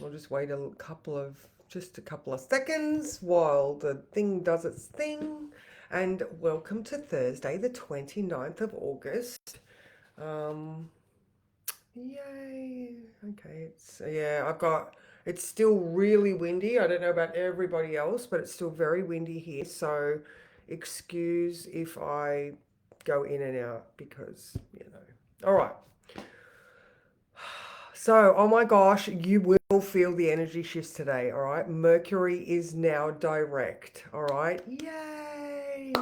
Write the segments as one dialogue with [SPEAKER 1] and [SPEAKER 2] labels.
[SPEAKER 1] I'll just wait just a couple of seconds while the thing does its thing. And welcome to Thursday, the 29th of August. Um, Yay. Okay, it's still really windy. I don't know about everybody else, but it's still very windy here. So excuse if I go in and out because, you know. All right. So, oh my gosh, you will feel the energy shifts today, all right? Mercury is now direct, all right? Yay!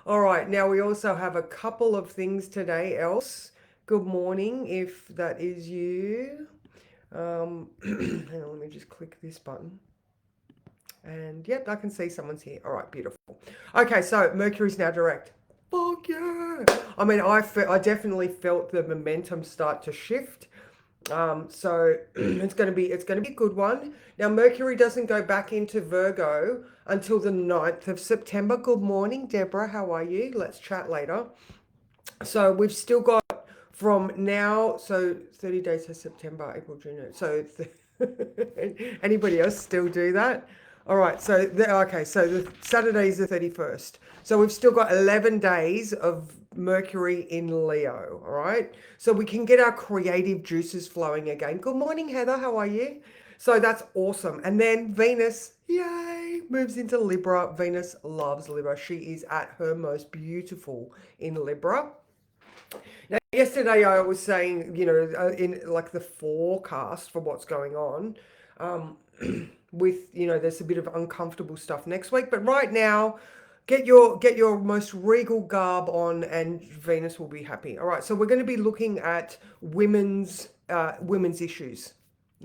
[SPEAKER 1] All right, now we also have a couple of things today else. Good morning, if that is you. Hang on, let me just click this button. And yep, I can see someone's here. All right, beautiful. Okay, so Mercury's now direct. Fuck yeah! I mean, I definitely felt the momentum start to shift. So it's gonna be a good one. Now Mercury doesn't go back into Virgo until the 9th of September. Good morning, Deborah. How are you? Let's chat later. So we've still got from now, so 30 days to September, April, June. So anybody else still do that? All right, so the Saturday is the 31st. So we've still got 11 days of Mercury in Leo, all right? So we can get our creative juices flowing again. Good morning, Heather. How are you? So that's awesome. And then Venus, yay, moves into Libra. Venus loves Libra. She is at her most beautiful in Libra. Now, yesterday I was saying, in like the forecast for what's going on, um, with there's a bit of uncomfortable stuff next week, but right now, get your most regal garb on, and Venus will be happy. All right, so we're going to be looking at women's issues.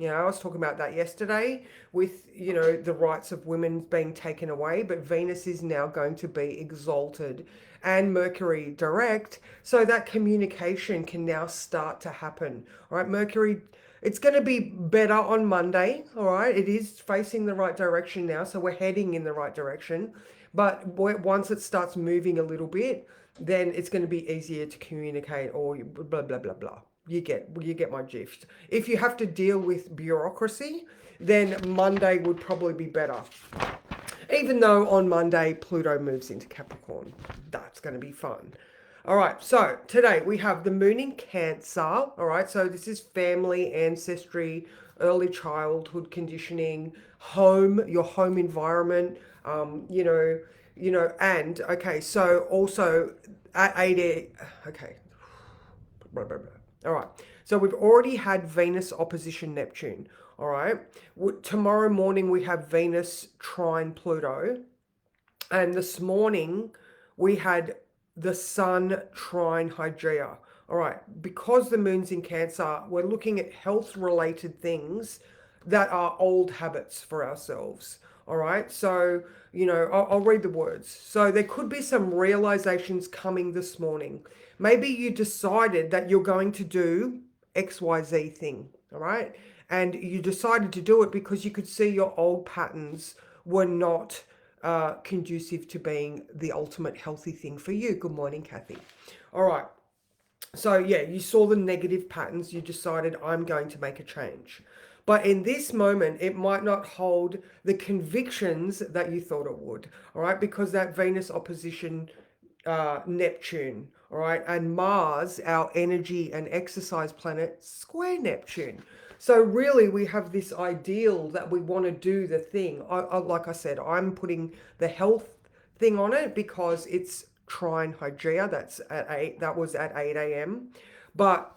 [SPEAKER 1] I was talking about that yesterday with, the rights of women being taken away, but Venus is now going to be exalted and Mercury direct, so that communication can now start to happen. All right, Mercury, it's going to be better on Monday. All right, it is facing the right direction now, so we're heading in the right direction. But once it starts moving a little bit, then it's going to be easier to communicate, or blah blah blah blah. You get my drift. If you have to deal with bureaucracy, then Monday would probably be better. Even though on Monday Pluto moves into Capricorn. That's going to be fun. All right, so today we have the moon in Cancer. All right, so this is family, ancestry, early childhood conditioning, your home environment, and okay, so also at 8, okay, all right. So we've already had Venus opposition Neptune. All right. Tomorrow morning we have Venus trine Pluto. And this morning we had the Sun trine Hygieia. All right. Because the moon's in Cancer, we're looking at health related things that are old habits for ourselves. All right. So, I'll read the words. So there could be some realizations coming this morning. Maybe you decided that you're going to do XYZ thing. All right. And you decided to do it because you could see your old patterns were not conducive to being the ultimate healthy thing for you. Good morning, Kathy. All right. So, yeah, you saw the negative patterns. You decided, I'm going to make a change. But in this moment, it might not hold the convictions that you thought it would. All right. Because that Venus opposition Neptune. All right. And Mars, our energy and exercise planet, square Neptune. So really, we have this ideal that we want to do the thing. Like I said, I'm putting the health thing on it because it's trine Hygieia. That's at 8. That was at 8 a.m. But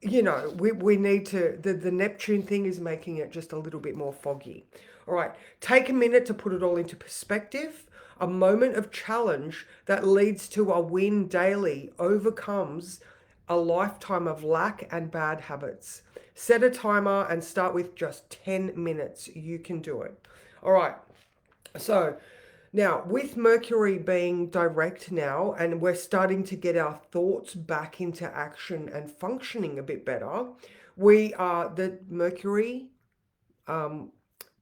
[SPEAKER 1] we need to, the Neptune thing is making it just a little bit more foggy. All right, take a minute to put it all into perspective. A moment of challenge that leads to a win daily overcomes a lifetime of lack and bad habits. Set a timer and start with just 10 minutes. You can do it. All right, so now, with Mercury being direct now, and we're starting to get our thoughts back into action and functioning a bit better, the Mercury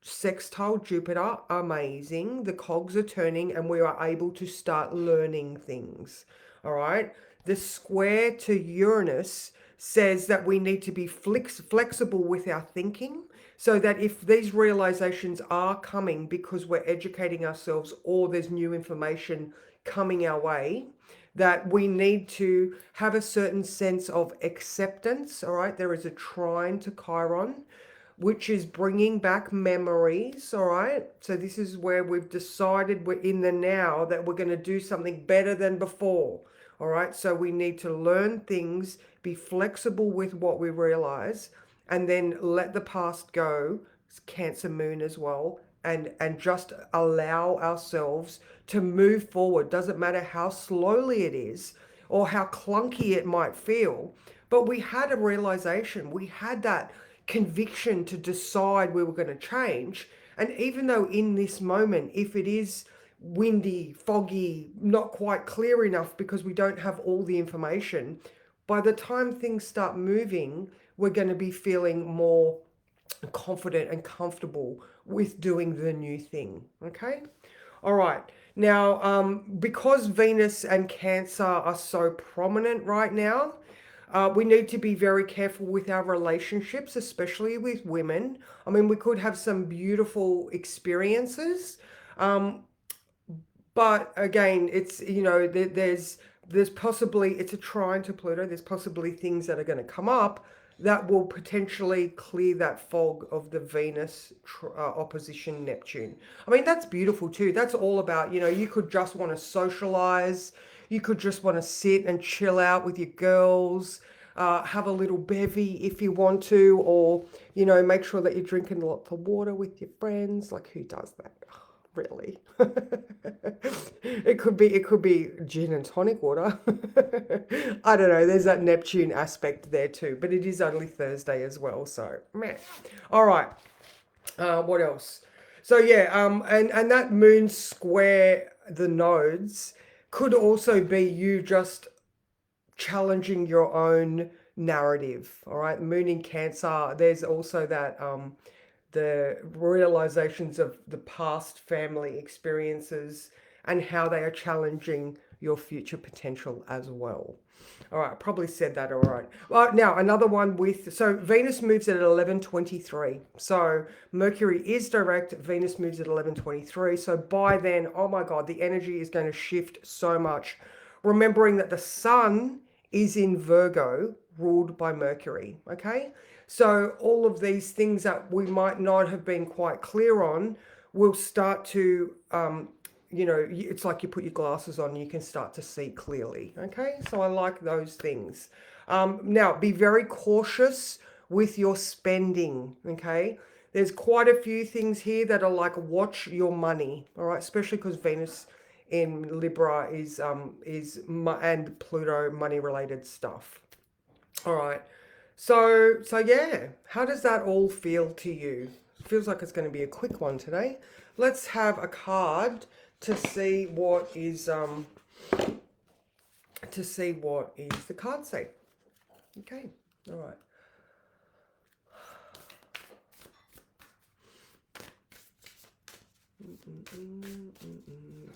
[SPEAKER 1] sextile Jupiter, amazing. The cogs are turning and we are able to start learning things. All right. The square to Uranus says that we need to be flexible with our thinking. So that if these realizations are coming because we're educating ourselves or there's new information coming our way, that we need to have a certain sense of acceptance. All right, there is a trine to Chiron, which is bringing back memories. All right, so this is where we've decided we're in the now, that we're going to do something better than before. All right, so we need to learn things, be flexible with what we realize, and then let the past go. It's Cancer moon as well, and just allow ourselves to move forward. Doesn't matter how slowly it is or how clunky it might feel, but we had a realization, we had that conviction to decide we were going to change. And even though in this moment, if it is windy, foggy, not quite clear enough because we don't have all the information, by the time things start moving, we're going to be feeling more confident and comfortable with doing the new thing. Okay. All right. Now, because Venus and Cancer are so prominent right now, we need to be very careful with our relationships, especially with women. I mean, we could have some beautiful experiences, um, but again, it's, there's possibly, it's a trine to Pluto. There's possibly things that are going to come up that will potentially clear that fog of the Venus opposition Neptune. I mean, that's beautiful too. That's all about, you could just want to socialize. You could just want to sit and chill out with your girls, have a little bevy if you want to, or, make sure that you're drinking lots of water with your friends. Like, who does that? Really? It could be gin and tonic water. I don't know. There's that Neptune aspect there too, but it is only Thursday as well, so meh. All right. What else? So yeah, and that moon square the nodes could also be you just challenging your own narrative. All right, moon in Cancer. There's also that the realizations of the past family experiences and how they are challenging your future potential as well. All right, I probably said that all right. Well, now another one with, so Venus moves at 11:23. So Mercury is direct, Venus moves at 11:23. So by then, oh my God, the energy is going to shift so much. Remembering that the sun is in Virgo, ruled by Mercury, okay? So all of these things that we might not have been quite clear on will start to, it's like you put your glasses on, you can start to see clearly. Okay, so I like those things. Now, be very cautious with your spending. Okay, there's quite a few things here that are like watch your money. All right, especially because Venus in Libra is and Pluto money related stuff. All right. So yeah, how does that all feel to you? Feels like it's going to be a quick one today. Let's have a card to see what is the card say. Okay. All right.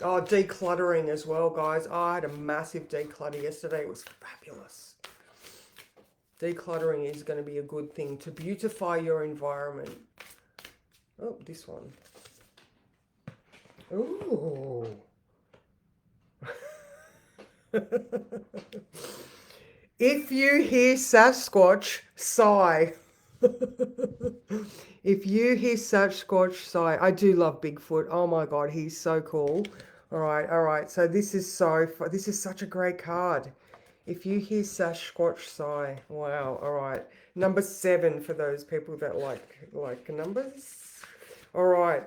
[SPEAKER 1] Oh, decluttering as well, guys. Oh, I had a massive declutter yesterday. It was fabulous. Decluttering is going to be a good thing to beautify your environment. Oh, this one. Ooh. If you hear Sasquatch, sigh. If you hear Sasquatch, sigh. I do love Bigfoot. Oh my God, he's so cool. All right. So this is such a great card. If you hear Sasquatch, sigh. Wow. All right. Number 7 for those people that like numbers. All right.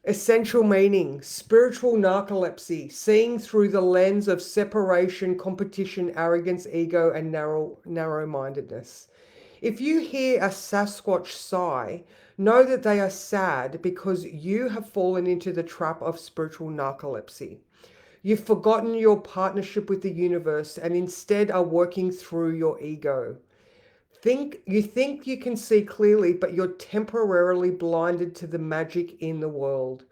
[SPEAKER 1] Essential meaning, spiritual narcolepsy, seeing through the lens of separation, competition, arrogance, ego, and narrow-mindedness. If you hear a Sasquatch sigh, know that they are sad because you have fallen into the trap of spiritual narcolepsy. You've forgotten your partnership with the universe and instead are working through your ego. You think you can see clearly, but you're temporarily blinded to the magic in the world.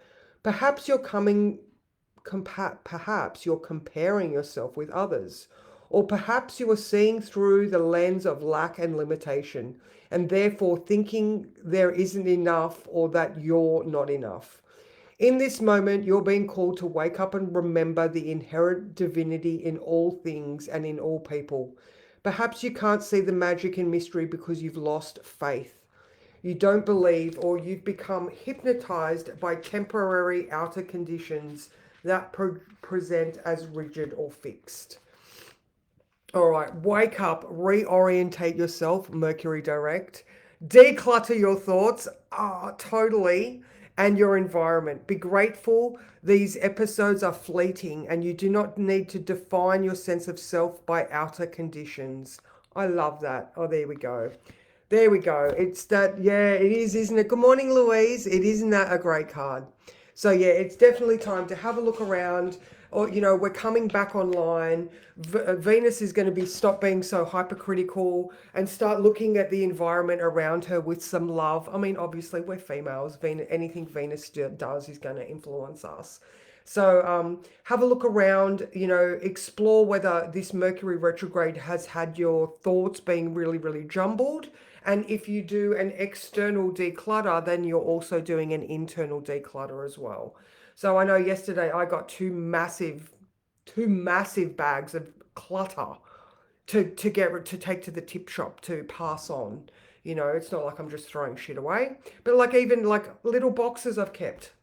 [SPEAKER 1] Perhaps you're comparing yourself with others, Or perhaps you are seeing through the lens of lack and limitation, and therefore thinking there isn't enough or that you're not enough. In this moment, you're being called to wake up and remember the inherent divinity in all things and in all people. Perhaps you can't see the magic and mystery because you've lost faith. You don't believe, or you've become hypnotized by temporary outer conditions that present as rigid or fixed. All right, wake up, reorientate yourself, Mercury direct. Declutter your thoughts, totally, and your environment. Be grateful these episodes are fleeting and you do not need to define your sense of self by outer conditions. I love that. Oh, there we go. There we go. It's that, yeah, it is, isn't it? Good morning, Louise. It isn't that a great card? So yeah, it's definitely time to have a look around. Or we're coming back online. Venus is going to be stop being so hypercritical and start looking at the environment around her with some love. I mean, obviously we're females. Anything Venus does is going to influence us. So have a look around, explore whether this Mercury retrograde has had your thoughts being really, really jumbled. And if you do an external declutter, then you're also doing an internal declutter as well. So I know yesterday I got two massive bags of clutter to take to the tip shop to pass on. It's not like I'm just throwing shit away, but like even like little boxes I've kept.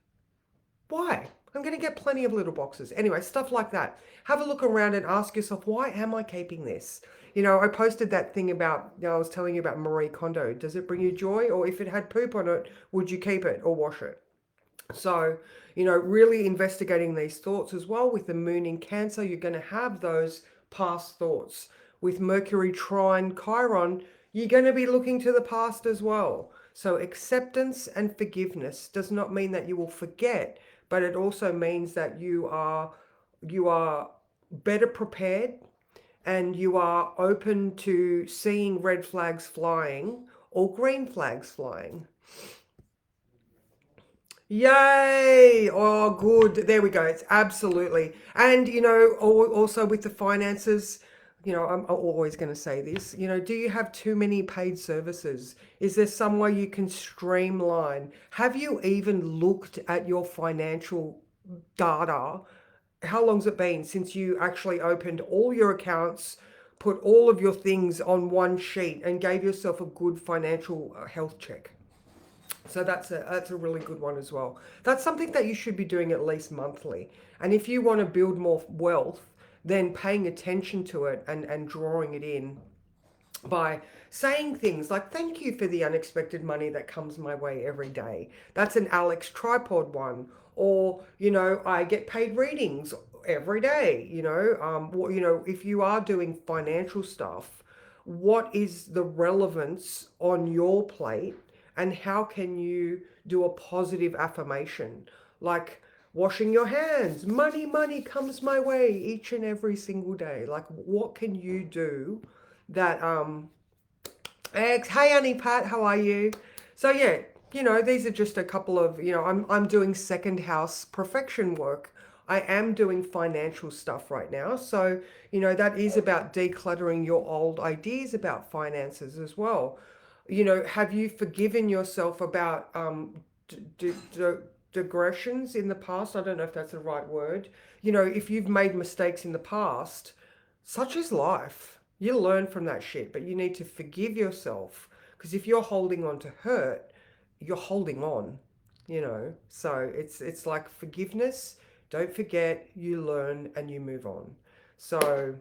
[SPEAKER 1] Why? I'm going to get plenty of little boxes. Anyway, stuff like that. Have a look around and ask yourself, why am I keeping this? I posted that thing about, I was telling you about Marie Kondo. Does it bring you joy? Or if it had poop on it, would you keep it or wash it? So, really investigating these thoughts as well. With the moon in Cancer, you're going to have those past thoughts. With Mercury trine Chiron, you're going to be looking to the past as well. So acceptance and forgiveness does not mean that you will forget, but it also means that you are better prepared and you are open to seeing red flags flying or green flags flying. Yay! Oh, good. There we go. It's absolutely. And, also with the finances, I'm always going to say this, do you have too many paid services? Is there some way you can streamline? Have you even looked at your financial data? How long's it been since you actually opened all your accounts, put all of your things on one sheet and gave yourself a good financial health check? So that's a really good one as well. That's something that you should be doing at least monthly. And if you want to build more wealth, then paying attention to it and drawing it in by saying things like, thank you for the unexpected money that comes my way every day. That's an Alex Tripod one. Or, I get paid readings every day. If you are doing financial stuff, what is the relevance on your plate and how can you do a positive affirmation? Like, washing your hands, money comes my way each and every single day. Like, what can you do that hey Annie Pat, how are you? So yeah, these are just a couple of, I'm doing second house perfection work. I am doing financial stuff right now. So, that is about decluttering your old ideas about finances as well. Have you forgiven yourself about digressions in the past? I don't know if that's the right word. If you've made mistakes in the past, such is life. You learn from that shit, but you need to forgive yourself because if you're holding on to hurt, you're holding on, So it's like forgiveness. Don't forget, you learn and you move on. So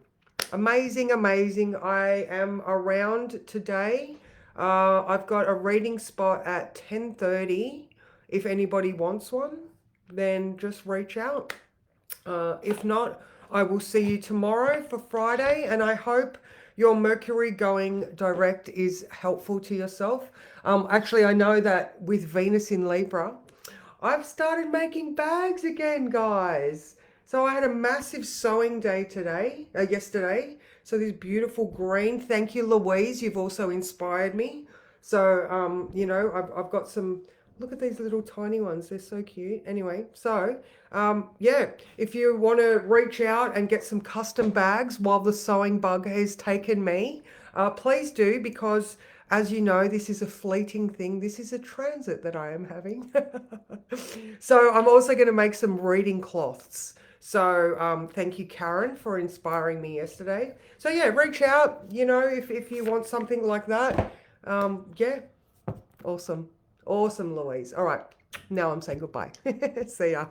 [SPEAKER 1] amazing, amazing. I am around today. I've got a reading spot at 10:30. If anybody wants one, then just reach out. If not, I will see you tomorrow for Friday, and I hope your Mercury going direct is helpful to yourself. Actually, I know that with Venus in Libra, I've started making bags again, guys. So I had a massive sewing day yesterday. So this beautiful green. Thank you, Louise. You've also inspired me. So, I've got some Look at these little tiny ones. They're so cute. Anyway, so yeah, if you want to reach out and get some custom bags while the sewing bug has taken me, please do, because as you know, this is a fleeting thing. This is a transit that I am having. So I'm also going to make some reading cloths. So thank you, Karen, for inspiring me yesterday. So yeah, reach out, if you want something like that. Yeah, awesome. Awesome, Louise. All right, now I'm saying goodbye. See ya.